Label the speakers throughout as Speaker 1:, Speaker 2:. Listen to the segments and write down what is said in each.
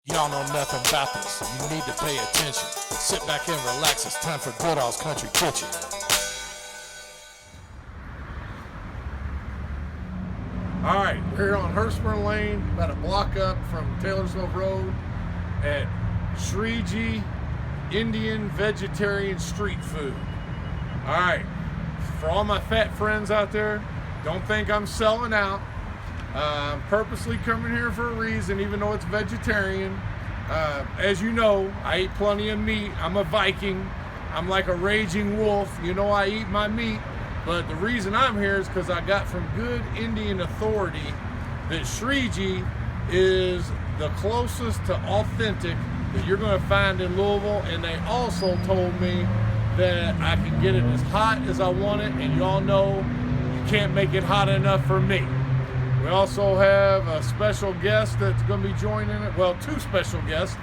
Speaker 1: Y'all know nothing about this. You need to pay attention. Sit back and relax. It's time for Goodall's Country Kitchen. All right, we're here on Hurstburn Lane, about a block up from Taylorsville Road at Shreeji Indian Vegetarian Street Food. All right, for all my fat friends out there, don't think I'm selling out. I'm purposely coming here for a reason, even though it's vegetarian. As you know, I eat plenty of meat. I'm a Viking. I'm like a raging wolf. You know I eat my meat. But the reason I'm here is because I got from good Indian authority that Shreeji is the closest to authentic that you're going to find in Louisville. And they also told me that I can get it as hot as I want it. And y'all know you can't make it hot enough for me. We also have a special guest that's going to be joining it. Well, two special guests.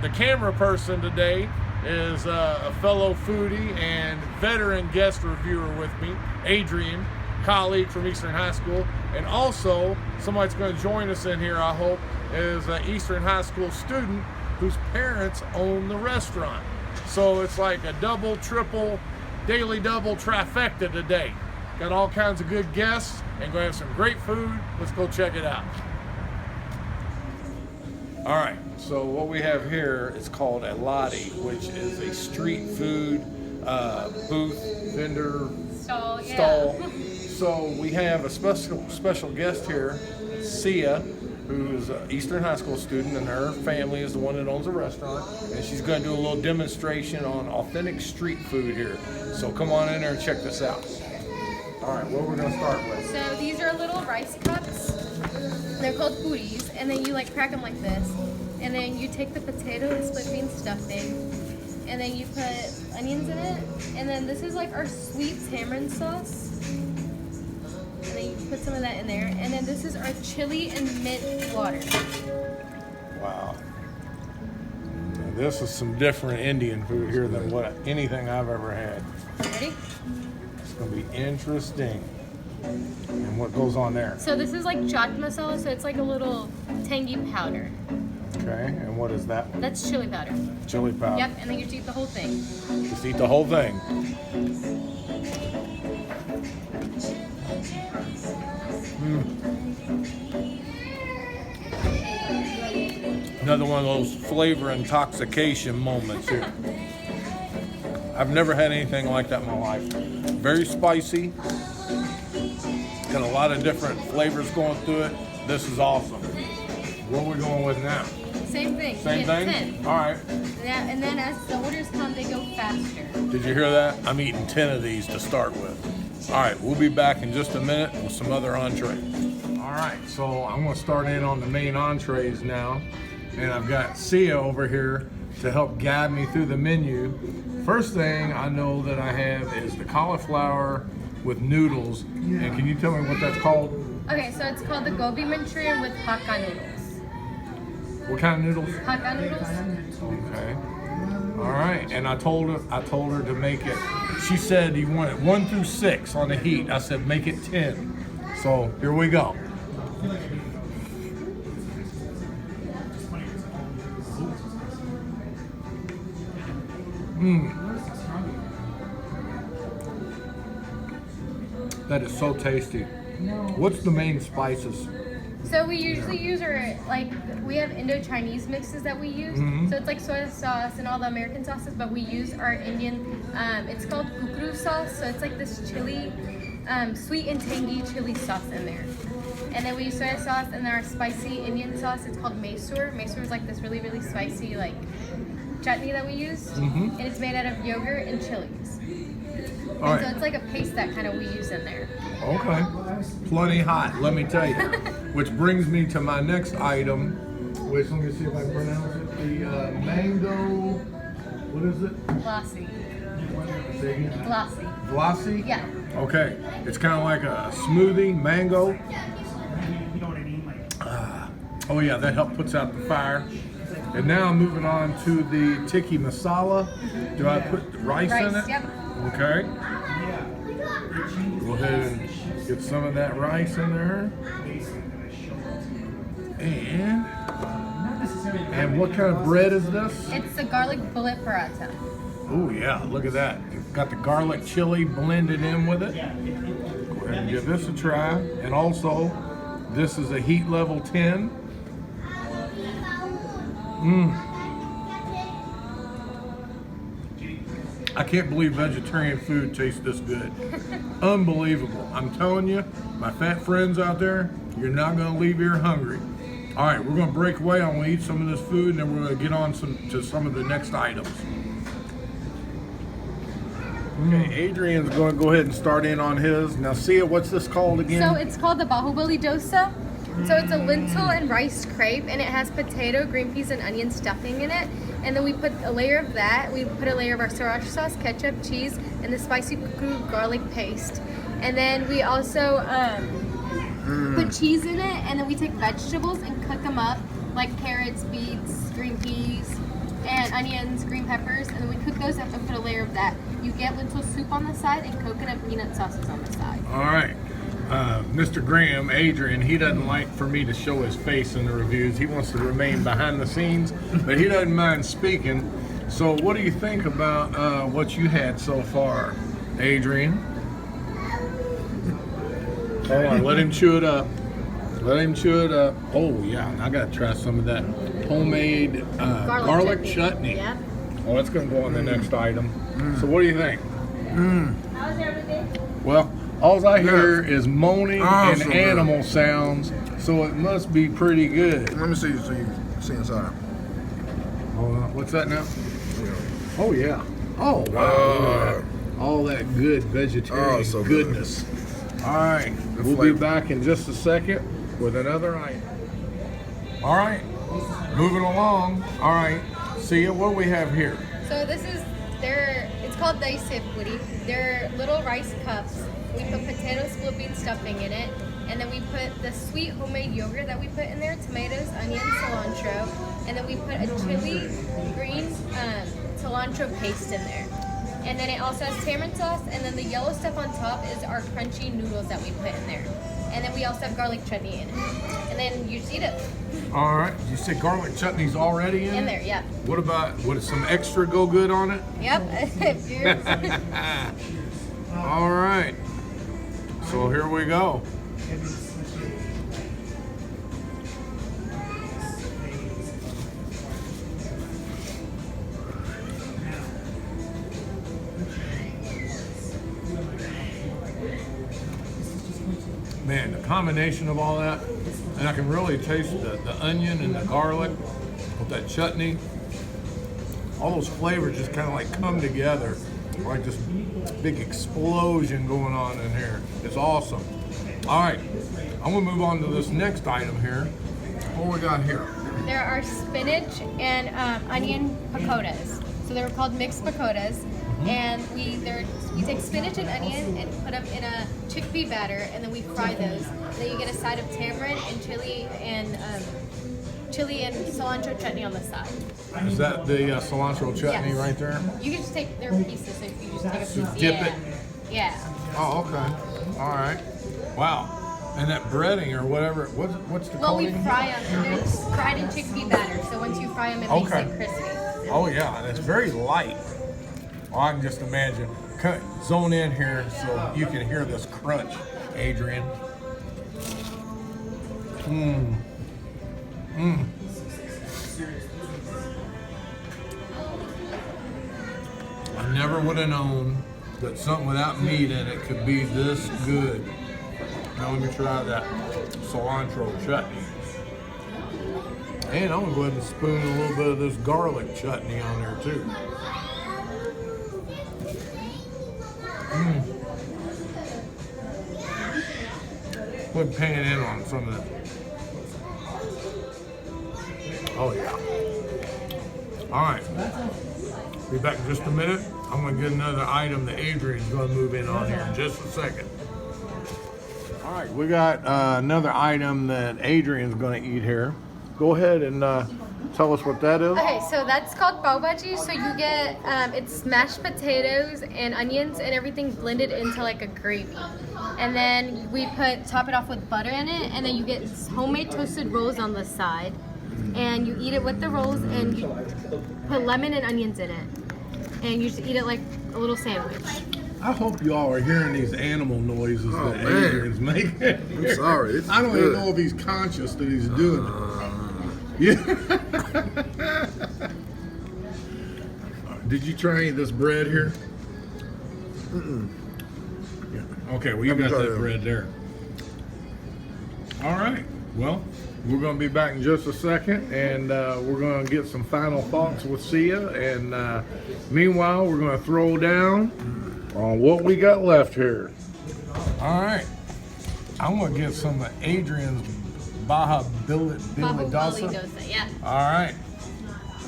Speaker 1: The camera person today is a fellow foodie and veteran guest reviewer with me, Adrian, colleague from Eastern High School. And also, somebody's going to join us in here, I hope, is an Eastern High School student whose parents own the restaurant. So it's like a double, triple, daily double trifecta today. Got all kinds of good guests and going to have some great food. Let's go check it out. All right, so what we have here is called a Lottie, which is a street food booth, vendor, stall. So we have a special guest here, Sia, who's an Eastern High School student, and her family is the one that owns the restaurant, and she's going to do a little demonstration on authentic street food here. So come on in there and check this out. All right, what we're going to start with.
Speaker 2: So these are little rice cups. They're called putties, and then you like crack them like this. And then you take the potato and split bean stuffing, and then you put onions in it. And then this is like our sweet tamarind sauce. And then you put some of that in there. And then this is our chili and mint water.
Speaker 1: Wow. Now this is some different Indian food here than what anything I've ever had.
Speaker 2: Ready?
Speaker 1: It's going to be interesting. And what goes on there?
Speaker 2: So this is like chaat masala, so it's like a little tangy powder.
Speaker 1: Okay, and what is that one?
Speaker 2: That's chili powder.
Speaker 1: Chili powder.
Speaker 2: Yep, and then you just eat the whole thing.
Speaker 1: Just eat the whole thing. Another one of those flavor intoxication moments here. I've never had anything like that in my life. Very spicy. Got a lot of different flavors going through it. This is awesome. What are we going with now?
Speaker 2: Same thing.
Speaker 1: Same thing?
Speaker 2: 10.
Speaker 1: All right.
Speaker 2: Yeah, and then as the orders come, they go faster.
Speaker 1: Did you hear that? I'm eating 10 of these to start with. All right, we'll be back in just a minute with some other entrees. All right, so I'm going to start in on the main entrees now. And I've got Sia over here to help guide me through the menu. First thing I know that I have is the cauliflower with noodles. And can you tell me what that's called?
Speaker 2: Okay, so it's called the gobi Manchurian with Hakka noodles.
Speaker 1: What kind of noodles?
Speaker 2: Hakka noodles.
Speaker 1: Okay. All right. And I told her to make it. She said you want it 1 through 6 on the heat. I said make it 10. So here we go. That is so tasty. What's the main spices?
Speaker 2: So we usually use we have Indo-Chinese mixes that we use. So it's like soy sauce and all the American sauces, but we use our Indian, it's called kukru sauce. So it's like this chili, sweet and tangy chili sauce in there. And then we use soy sauce, and then our spicy Indian sauce, it's called Mysore. Mysore is like this really, really spicy like chutney that we use. And it's made out of yogurt and chilies.
Speaker 1: All right.
Speaker 2: So it's like a paste that kind of we use in there.
Speaker 1: Okay. Plenty hot, let me tell you. Which brings me to my next item, which let me see if I pronounce it. The mango, what is it?
Speaker 2: Glossy.
Speaker 1: Say again?
Speaker 2: Glossy.
Speaker 1: Glossy?
Speaker 2: Yeah.
Speaker 1: Okay. It's kind of like a smoothie, mango. Oh yeah, that puts out the fire. And now I'm moving on to the tikka masala. Do I put rice in it?
Speaker 2: Yep.
Speaker 1: Okay. Go ahead and get some of that rice in there. And And what kind of bread is this?
Speaker 2: It's the garlic bullet paratha.
Speaker 1: Oh yeah, look at that. It's got the garlic chili blended in with it. Go ahead and give this a try. And also, this is a heat level 10. I can't believe vegetarian food tastes this good. Unbelievable. I'm telling you, my fat friends out there, you're not going to leave here hungry. All right, we're going to break away. I'm going to eat some of this food, and then we're going to get on to some of the next items. Okay, Adrian's going to go ahead and start in on his. Now, Sia, what's this called again?
Speaker 2: So it's called the bahubali dosa. So it's a lentil and rice crepe, and it has potato, green peas, and onion stuffing in it. And then we put a layer of that. We put a layer of our sriracha sauce, ketchup, cheese, and the spicy kukru garlic paste. And then we also put cheese in it, and then we take vegetables and cook them up, like carrots, beets, green peas, and onions, green peppers, and then we cook those up and put a layer of that. You get lentil soup on the side and coconut peanut sauces on the side.
Speaker 1: All right. Mr. Graham, Adrian, he doesn't like for me to show his face in the reviews. He wants to remain behind the scenes, but he doesn't mind speaking. So what do you think about what you had so far, Adrian? Hold on, let him chew it up. Let him chew it up. Oh yeah, I gotta try some of that homemade garlic chutney.
Speaker 2: Yep.
Speaker 1: Oh, that's gonna go on the next item. So what do you think?
Speaker 2: How's everything?
Speaker 1: Well, all I hear is moaning and
Speaker 3: so
Speaker 1: animal sounds, so it must be pretty good.
Speaker 3: Let me see so you see inside.
Speaker 1: Hold on, what's that now?
Speaker 3: Yeah.
Speaker 1: Oh yeah. Oh wow. Look at that. All that good vegetarian
Speaker 3: so good.
Speaker 1: goodness. All right,
Speaker 3: The
Speaker 1: we'll
Speaker 3: flavor.
Speaker 1: be back in just a second with another item. All right, moving along. All right, see ya. What do we have here?
Speaker 2: So this is it's called daise puri. They're little rice cups. We put potato, split bean stuffing in it, and then we put the sweet homemade yogurt that we put in there, tomatoes, onions, cilantro, and then we put a chili green cilantro paste in there. And then it also has tamarind sauce, and then the yellow stuff on top is our crunchy noodles that we put in there. And then we also have garlic chutney in it. And then you just eat it.
Speaker 1: All right, you said garlic chutney's already in
Speaker 2: In
Speaker 1: it?
Speaker 2: there, yeah.
Speaker 1: What about, what, some extra go good on it?
Speaker 2: Yep.
Speaker 1: All right. So here we go. Man, the combination of all that, and I can really taste the onion and the garlic with that chutney. All those flavors just kind of like come together, like this big explosion going on in here. It's awesome. All right, I'm gonna move on to this next item here. What we got here?
Speaker 2: There are spinach and onion pakodas. So they were called mixed pakodas. And we take spinach and onion and put them in a chickpea batter, and then we fry those. Then you get a side of tamarind and chili and cilantro chutney on the side.
Speaker 1: Is that the cilantro chutney
Speaker 2: Yes.
Speaker 1: right there?
Speaker 2: You can just take their pieces, so if you just take a piece.
Speaker 1: Just dip
Speaker 2: yeah.
Speaker 1: it?
Speaker 2: Yeah.
Speaker 1: Oh, okay. All right. Wow. And that breading or whatever, what's the
Speaker 2: Well, we
Speaker 1: coating?
Speaker 2: fry them. They're fried in chickpea batter, so once you fry them, it makes
Speaker 1: Okay.
Speaker 2: it crispy.
Speaker 1: Oh yeah, and it's very light. Oh, I can just imagine. Zone in here so you can hear this crunch, Adrian. Mmm. Mmm. I never would have known that something without meat in it could be this good. Now let me try that cilantro chutney. And I'm gonna go ahead and spoon a little bit of this garlic chutney on there too. We're paying in on some of that. Oh yeah. All right. Be back in just a minute. I'm gonna get another item that Adrian's gonna move in on here in just a second. All right, we got another item that Adrian's gonna eat here. Go ahead and tell us what that is.
Speaker 2: Okay, so that's called babaji. So you get it's mashed potatoes and onions and everything blended into like a gravy, and then we top it off with butter in it, and then you get homemade toasted rolls on the side, and you eat it with the rolls, and you put lemon and onions in it, and you just eat it like a little sandwich.
Speaker 4: I hope you all are hearing these animal noises
Speaker 3: Oh,
Speaker 4: that
Speaker 3: man.
Speaker 4: Adrian's making.
Speaker 3: I'm sorry. This
Speaker 4: I
Speaker 3: is
Speaker 4: don't even
Speaker 3: good.
Speaker 4: know if he's conscious that he's doing it. Yeah. Did you try any of this bread here? Yeah. Okay, well you got that bread there. All right. Well, we're going to be back in just a second, and we're going to get some final thoughts with Sia. And meanwhile, we're going to throw down on what we got left here. All right. I'm going to get some of Adrian's
Speaker 2: Bahubali
Speaker 4: dosa.
Speaker 2: dosa, yeah.
Speaker 4: All right.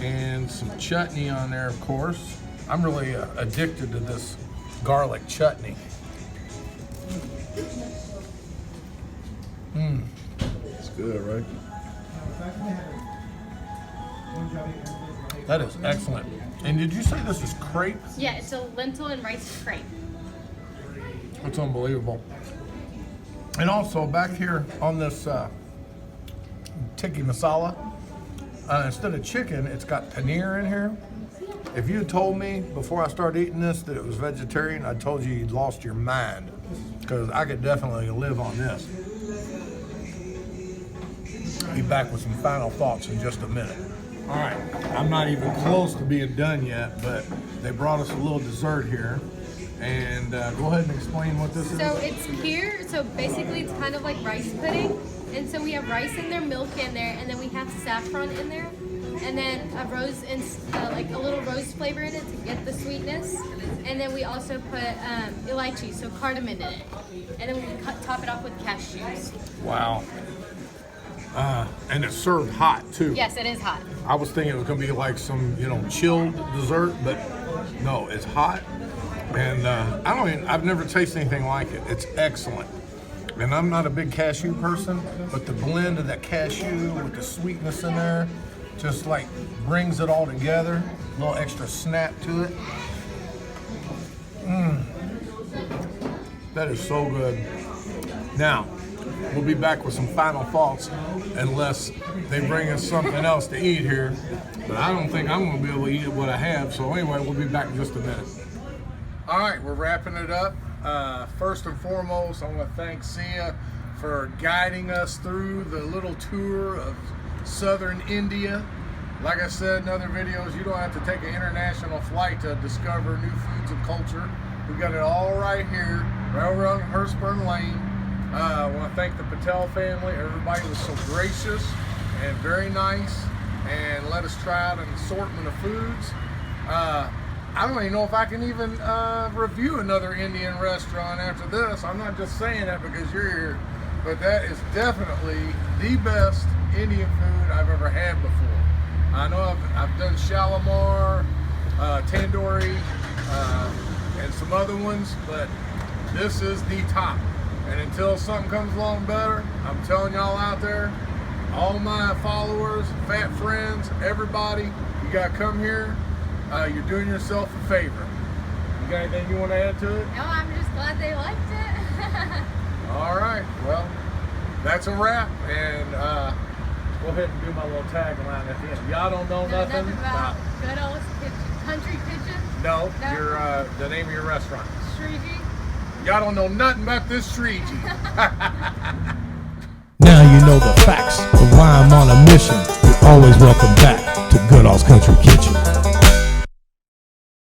Speaker 4: And some chutney on there, of course. I'm really addicted to this garlic chutney.
Speaker 3: It's good, right?
Speaker 4: That is excellent. And did you say this is crepe?
Speaker 2: Yeah, it's a lentil and rice crepe.
Speaker 4: It's unbelievable. And also back here on this tikka masala, instead of chicken, it's got paneer in here. If you had told me before I started eating this that it was vegetarian, I told you you'd lost your mind, because I could definitely live on this. Be back with some final thoughts in just a minute. All right, I'm not even close to being done yet, but they brought us a little dessert here. And go ahead and explain what this is.
Speaker 2: So it's kheer, so basically it's kind of like rice pudding. And so we have rice in there, milk in there, and then we have saffron in there. And then a rose, like a little rose flavor in it to get the sweetness. And then we also put elaichi, so cardamom in it. And then we top it off with cashews.
Speaker 4: Wow. And it's served hot too.
Speaker 2: Yes, it is hot.
Speaker 4: I was thinking it was gonna be like some, chilled dessert, but no, it's hot. And I've never tasted anything like it. It's excellent. And I'm not a big cashew person, but the blend of that cashew with the sweetness in there just like brings it all together. A little extra snap to it. That is so good. Now, we'll be back with some final thoughts unless they bring us something else to eat here. But I don't think I'm going to be able to eat what I have. So anyway, we'll be back in just a minute.
Speaker 1: All right, we're wrapping it up. First and foremost, I want to thank Sia for guiding us through the little tour of southern India. Like I said in other videos, you don't have to take an international flight to discover new foods and culture. We got it all right here, right over on Hurstburn Lane. I want to thank the Patel family. Everybody was so gracious and very nice and let us try out an assortment of foods. I don't even know if I can even review another Indian restaurant after this. I'm not just saying that because you're here, but that is definitely the best Indian food I've ever had before. I know I've done Shalimar, Tandoori, and some other ones, but this is the top. And until something comes along better, I'm telling y'all out there, all my followers, fat friends, everybody, you gotta come here. You're doing yourself a favor. You got anything you want to add to it?
Speaker 2: No, I'm just glad they liked it.
Speaker 1: All right, well, that's a wrap, and go ahead and do my little tagline at the end. Y'all don't know nothing
Speaker 2: about good old country kitchen.
Speaker 1: No,
Speaker 2: No?
Speaker 1: your the name of your restaurant.
Speaker 2: Shreeji.
Speaker 1: Y'all don't know nothing about this Shreeji.
Speaker 5: Now you know the facts of why I'm on a mission. You're always welcome back to Goodall's Country Kitchen.